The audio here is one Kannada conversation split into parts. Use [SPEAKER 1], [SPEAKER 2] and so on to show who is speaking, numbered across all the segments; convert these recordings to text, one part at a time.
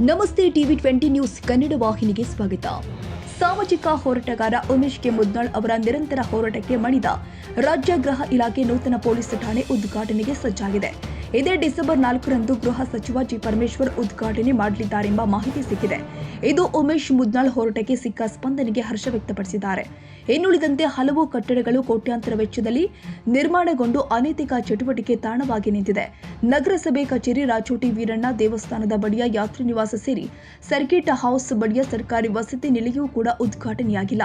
[SPEAKER 1] ನಮಸ್ತೆ ಟಿವಿ 20 ನ್ಯೂಸ್ ಕನ್ನಡ ವಾಹಿನಿಗೆ ಸ್ವಾಗತ. ಸಾಮಾಜಿಕ ಹೋರಾಟಗಾರ ಉಮೇಶ್ ಕೆ ಮುದ್ನಾಳ್ ಅವರ ನಿರಂತರ ಹೋರಾಟಕ್ಕೆ ಮಣಿದ ರಾಜ್ಯ ಗೃಹ ಇಲಾಖೆ ನೂತನ ಪೊಲೀಸ್ ಠಾಣೆ ಉದ್ಘಾಟನೆಗೆ ಸಜ್ಜಾಗಿದೆ. ಇದೇ ಡಿಸೆಂಬರ್ 4ರಂದು ಗೃಹ ಸಚಿವ ಜಿ ಪರಮೇಶ್ವರ್ ಉದ್ಘಾಟನೆ ಮಾಡಲಿದ್ದಾರೆಂಬ ಮಾಹಿತಿ ಸಿಕ್ಕಿದೆ. ಇದು ಉಮೇಶ್ ಮುದ್ನಾಳ್ ಹೋರಾಟಕ್ಕೆ ಸಿಕ್ಕ ಸ್ಪಂದನೆಗೆ ಹರ್ಷ ವ್ಯಕ್ತಪಡಿಸಿದ್ದಾರೆ. ಇನ್ನುಳಿದಂತೆ ಹಲವು ಕಟ್ಟಡಗಳು ಕೋಟ್ಯಾಂತರ ವೆಚ್ಚದಲ್ಲಿ ನಿರ್ಮಾಣಗೊಂಡು ಅನೈತಿಕ ಚಟುವಟಿಕೆ ತಾಣವಾಗಿ ನಿಂತಿದೆ. ನಗರಸಭೆ ಕಚೇರಿ, ರಾಚೋಟಿ ವೀರಣ್ಣ ದೇವಸ್ಥಾನದ ಬಳಿಯ ಯಾತ್ರಿ ನಿವಾಸ ಸೇರಿ ಸರ್ಕಿಟ್ ಹೌಸ್ ಬಳಿಯ ಸರ್ಕಾರಿ ವಸತಿ ನಿಲಯವೂ ಕೂಡ ಉದ್ಘಾಟನೆಯಾಗಿಲ್ಲ.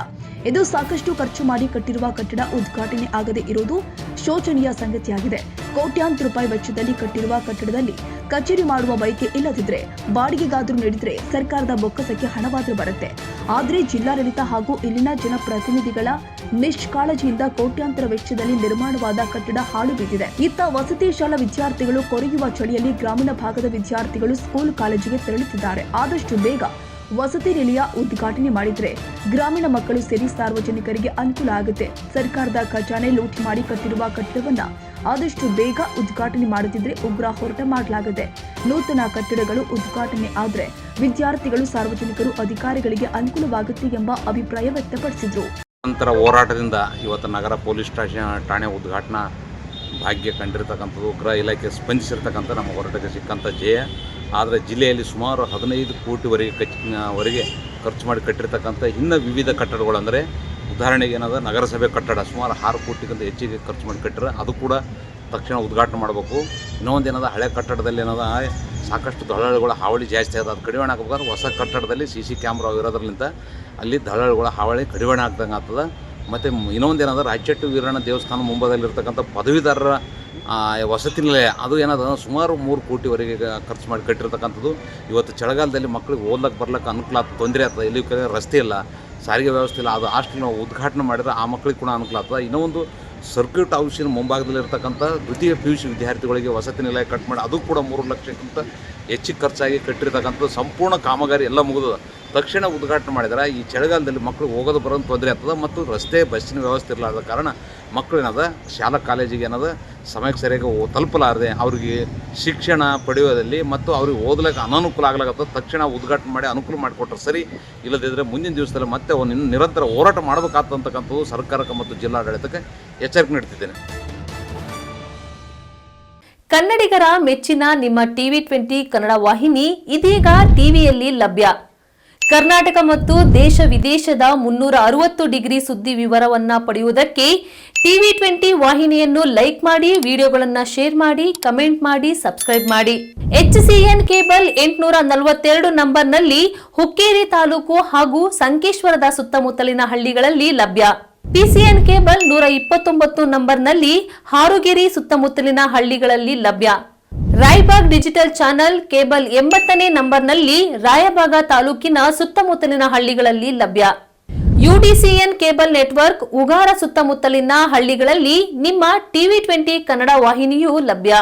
[SPEAKER 1] ಇದು ಸಾಕಷ್ಟು ಖರ್ಚು ಮಾಡಿ ಕಟ್ಟಿರುವ ಕಟ್ಟಡ ಉದ್ಘಾಟನೆ ಆಗದೆ ಇರುವುದು ಶೋಚನೀಯ ಸಂಗತಿಯಾಗಿದೆ. ಕೋಟ್ಯಾಂತರ ರೂಪಾಯಿ ವೆಚ್ಚದಲ್ಲಿ ಕಟ್ಟಿರುವ ಕಟ್ಟಡದಲ್ಲಿ ಕಚೇರಿ ಮಾಡುವ ಬಯಕೆ ಇಲ್ಲದಿದ್ರೆ ಬಾಡಿಗೆಗಾದರೂ ನೀಡಿದ್ರೆ ಸರ್ಕಾರದ ಬೊಕ್ಕಸಕ್ಕೆ ಹಣವಾದರೂ ಬರುತ್ತೆ. ಆದರೆ ಜಿಲ್ಲಾಡಳಿತ ಹಾಗೂ ಇಲ್ಲಿನ ಜನಪ್ರತಿನಿಧಿಗಳ ನಿಷ್ಕಾಳಜಿಯಿಂದ ಕೋಟ್ಯಾಂತರ ವೆಚ್ಚದಲ್ಲಿ ನಿರ್ಮಾಣವಾದ ಕಟ್ಟಡ ಹಾಳು ಬಿದ್ದಿದೆ. ಇತ್ತ ವಸತಿ ಶಾಲಾ ವಿದ್ಯಾರ್ಥಿಗಳು ಕೊರೆಯುವ ಚಳಿಯಲ್ಲಿ ಗ್ರಾಮೀಣ ಭಾಗದ ವಿದ್ಯಾರ್ಥಿಗಳು ಸ್ಕೂಲ್ ಕಾಲೇಜಿಗೆ ತೆರಳುತ್ತಿದ್ದಾರೆ. ಆದಷ್ಟು ಬೇಗ ವಸತಿ ನಿಲಯ ಉದ್ಘಾಟನೆ ಮಾಡಿದ್ರೆ ಗ್ರಾಮೀಣ ಮಕ್ಕಳು ಸೇರಿ ಸಾರ್ವಜನಿಕರಿಗೆ ಅನುಕೂಲ ಆಗುತ್ತೆ. ಸರ್ಕಾರದ ಖಜಾನೆ ಲೂಟಿ ಮಾಡಿ ಕಟ್ಟಿರುವ ಕಟ್ಟಡವನ್ನ ಆದಷ್ಟು ಬೇಗ ಉದ್ಘಾಟನೆ ಮಾಡುತ್ತಿದ್ರೆ ಉಗ್ರ ಹೋರಾಟ ಮಾಡಲಾಗುತ್ತೆ. ನೂತನ ಕಟ್ಟಡಗಳು ಉದ್ಘಾಟನೆ ಆದ್ರೆ ವಿದ್ಯಾರ್ಥಿಗಳು, ಸಾರ್ವಜನಿಕರು, ಅಧಿಕಾರಿಗಳಿಗೆ ಅನುಕೂಲವಾಗುತ್ತೆ ಎಂಬ ಅಭಿಪ್ರಾಯ ವ್ಯಕ್ತಪಡಿಸಿದ್ರು.
[SPEAKER 2] ನಂತರ ಹೋರಾಟದಿಂದ ಇವತ್ತು ನಗರ ಪೊಲೀಸ್ ಠಾಣೆ ಉದ್ಘಾಟನಾ ಭಾಗ್ಯ ಕಂಡಿರ್ತಕ್ಕಂಥದ್ದು, ಗೃಹ ಇಲಾಖೆ ಸ್ಪಂದಿಸಿರ್ತಕ್ಕಂಥ ನಮ್ಮ ಹೋರಾಟಕ್ಕೆ ಸಿಕ್ಕಂಥ ಜಯ. ಆದರೆ ಜಿಲ್ಲೆಯಲ್ಲಿ ಸುಮಾರು 15 ಕೋಟಿವರೆಗೆ ಖರ್ಚು ಮಾಡಿ ಕಟ್ಟಿರ್ತಕ್ಕಂಥ ಇನ್ನು ವಿವಿಧ ಕಟ್ಟಡಗಳು, ಅಂದರೆ ಉದಾಹರಣೆಗೆ ಏನದ ನಗರಸಭೆ ಕಟ್ಟಡ ಸುಮಾರು 6 ಕೋಟಿಗಿಂತ ಹೆಚ್ಚಿಗೆ ಖರ್ಚು ಮಾಡಿ ಕಟ್ಟಿದ್ರೆ ಅದು ಕೂಡ ತಕ್ಷಣ ಉದ್ಘಾಟನೆ ಮಾಡಬೇಕು. ಇನ್ನೊಂದು ಏನದ ಹಳೆ ಕಟ್ಟಡದಲ್ಲಿ ಏನದ ಸಾಕಷ್ಟು ದಳ್ಳಾಳಿಗಳ ಹಾವಳಿ ಜಾಸ್ತಿ ಆದ, ಅದು ಕಡಿವಾಣ ಹಾಕಬೇಕಾದ್ರೆ ಹೊಸ ಕಟ್ಟಡದಲ್ಲಿ CC ಕ್ಯಾಮ್ರಾ ಇರೋದ್ರಲ್ಲಿಂದ ಅಲ್ಲಿ ದಳ್ಳಾಳಿಗಳ ಹಾವಳಿ ಕಡಿವಾಣ ಆಗ್ದಂಗೆ ಆಗ್ತದೆ. ಮತ್ತು ಇನ್ನೊಂದು ಏನದ ರಾಚೋಟಿ ವೀರಣ್ಣ ದೇವಸ್ಥಾನ ಮುಂಭಾಗದಲ್ಲಿರ್ತಕ್ಕಂಥ ಪದವೀಧರರ ವಸತಿ ನಿಲಯ, ಅದು ಏನದ ಸುಮಾರು 3 ಕೋಟಿವರೆಗೆ ಖರ್ಚು ಮಾಡಿ ಕಟ್ಟಿರ್ತಕ್ಕಂಥದ್ದು. ಇವತ್ತು ಚಳಿಗಾಲದಲ್ಲಿ ಮಕ್ಕಳಿಗೆ ಓದ್ಲಕ್ಕೆ ಬರ್ಲಿಕ್ಕೆ ಅನುಕೂಲ ಆಗ್ತದೆ, ತೊಂದರೆ ಆಗ್ತದೆ. ಇಲ್ಲಿ ರಸ್ತೆ ಇಲ್ಲ, ಸಾರಿಗೆ ವ್ಯವಸ್ಥೆ ಇಲ್ಲ. ಅದು ಹಾಸ್ಟೆಲ್ ಉದ್ಘಾಟನೆ ಮಾಡಿದ್ರೆ ಆ ಮಕ್ಕಳಿಗೆ ಕೂಡ ಅನುಕೂಲ ಆಗ್ತದೆ. ಇನ್ನೊಂದು ಸರ್ಕ್ಯೂಟ್ ಹೌಸಿನ ಮುಂಭಾಗದಲ್ಲಿರ್ತಕ್ಕಂಥ ದ್ವಿತೀಯ PUC ವಿದ್ಯಾರ್ಥಿಗಳಿಗೆ ವಸತಿ ನಿಲಯ ಕಟ್ ಮಾಡಿ ಅದು ಕೂಡ 3 ಲಕ್ಷಕ್ಕಿಂತ ಹೆಚ್ಚಿಗೆ ಖರ್ಚಾಗಿ ಕಟ್ಟಿರ್ತಕ್ಕಂಥದ್ದು. ಸಂಪೂರ್ಣ ಕಾಮಗಾರಿ ಎಲ್ಲ ಮುಗಿದ ತಕ್ಷಣ ಉದ್ಘಾಟನೆ ಮಾಡಿದರೆ ಈ ಚಳಿಗಾಲದಲ್ಲಿ ಮಕ್ಕಳಿಗೆ ಹೋಗೋದು ಬರೋದು ತೊಂದರೆ ಆಗ್ತದೆ. ಮತ್ತು ರಸ್ತೆ ಬಸ್ಸಿನ ವ್ಯವಸ್ಥೆ ಇರಲಾರ್ದ ಕಾರಣ ಮಕ್ಕಳು ಏನದ ಶಾಲಾ ಕಾಲೇಜಿಗೆ ಏನದ ಸಮಯಕ್ಕೆ ಸರಿಯಾಗಿ ತಲುಪಲಾರದೆ ಅವ್ರಿಗೆ ಶಿಕ್ಷಣ ಪಡೆಯೋದಲ್ಲಿ ಮತ್ತು ಅವ್ರಿಗೆ ಓದಲಿಕ್ಕೆ ಅನಾನುಕೂಲ ಆಗ್ಲಾಗತ್ತದ. ತಕ್ಷಣ ಉದ್ಘಾಟನೆ ಮಾಡಿ ಅನುಕೂಲ ಮಾಡಿಕೊಟ್ರೆ ಸರಿ, ಇಲ್ಲದಿದ್ದರೆ ಮುಂದಿನ ದಿವಸದಲ್ಲಿ ಮತ್ತೆ ನಿರಂತರ ಹೋರಾಟ ಮಾಡಬೇಕಾಗ್ತಕ್ಕಂಥದ್ದು ಸರ್ಕಾರಕ್ಕೆ ಮತ್ತು ಜಿಲ್ಲಾಡಳಿತಕ್ಕೆ ಎಚ್ಚರಿಕೆ ನೀಡ್ತಿದ್ದೇನೆ.
[SPEAKER 3] ಕನ್ನಡಿಗರ ಮೆಚ್ಚಿನ ನಿಮ್ಮ ಟಿವಿ 20 ಕನ್ನಡ ವಾಹಿನಿ ಇದೀಗ ಟಿವಿಯಲ್ಲಿ ಲಭ್ಯ. ಕರ್ನಾಟಕ ಮತ್ತು ದೇಶ ವಿದೇಶದ 360 ಡಿಗ್ರಿ ಸುದ್ದಿ ವಿವರವನ್ನ ಪಡೆಯುವುದಕ್ಕೆ ಟಿವಿ 20 ವಾಹಿನಿಯನ್ನು ಲೈಕ್ ಮಾಡಿ, ವಿಡಿಯೋಗಳನ್ನು ಶೇರ್ ಮಾಡಿ, ಕಮೆಂಟ್ ಮಾಡಿ, ಸಬ್ಸ್ಕ್ರೈಬ್ ಮಾಡಿ. HCN ಕೇಬಲ್ 842 ನಂಬರ್ನಲ್ಲಿ ಹುಕ್ಕೇರಿ ತಾಲೂಕು ಹಾಗೂ ಸಂಕೇಶ್ವರದ ಸುತ್ತಮುತ್ತಲಿನ ಹಳ್ಳಿಗಳಲ್ಲಿ ಲಭ್ಯ. PCN ಕೇಬಲ್ 129 ನಂಬರ್ನಲ್ಲಿ ಹಾರುಗೆರೆ ಸುತ್ತಮುತ್ತಲಿನ ಹಳ್ಳಿಗಳಲ್ಲಿ ಲಭ್ಯ. ರಾಯಬಾಗ್ ಡಿಜಿಟಲ್ ಚಾನೆಲ್ ಕೇಬಲ್ 80ನೇ ನಂಬರ್ನಲ್ಲಿ ರಾಯಬಾಗ ತಾಲೂಕಿನ ಸುತ್ತಮುತ್ತಲಿನ ಹಳ್ಳಿಗಳಲ್ಲಿ ಲಭ್ಯ. UDCN ಕೇಬಲ್ ನೆಟ್ವರ್ಕ್ ಉಗಾರ ಸುತ್ತಮುತ್ತಲಿನ ಹಳ್ಳಿಗಳಲ್ಲಿ ನಿಮ್ಮ ಟಿವಿ 20 ಕನ್ನಡ ವಾಹಿನಿಯೂ ಲಭ್ಯ.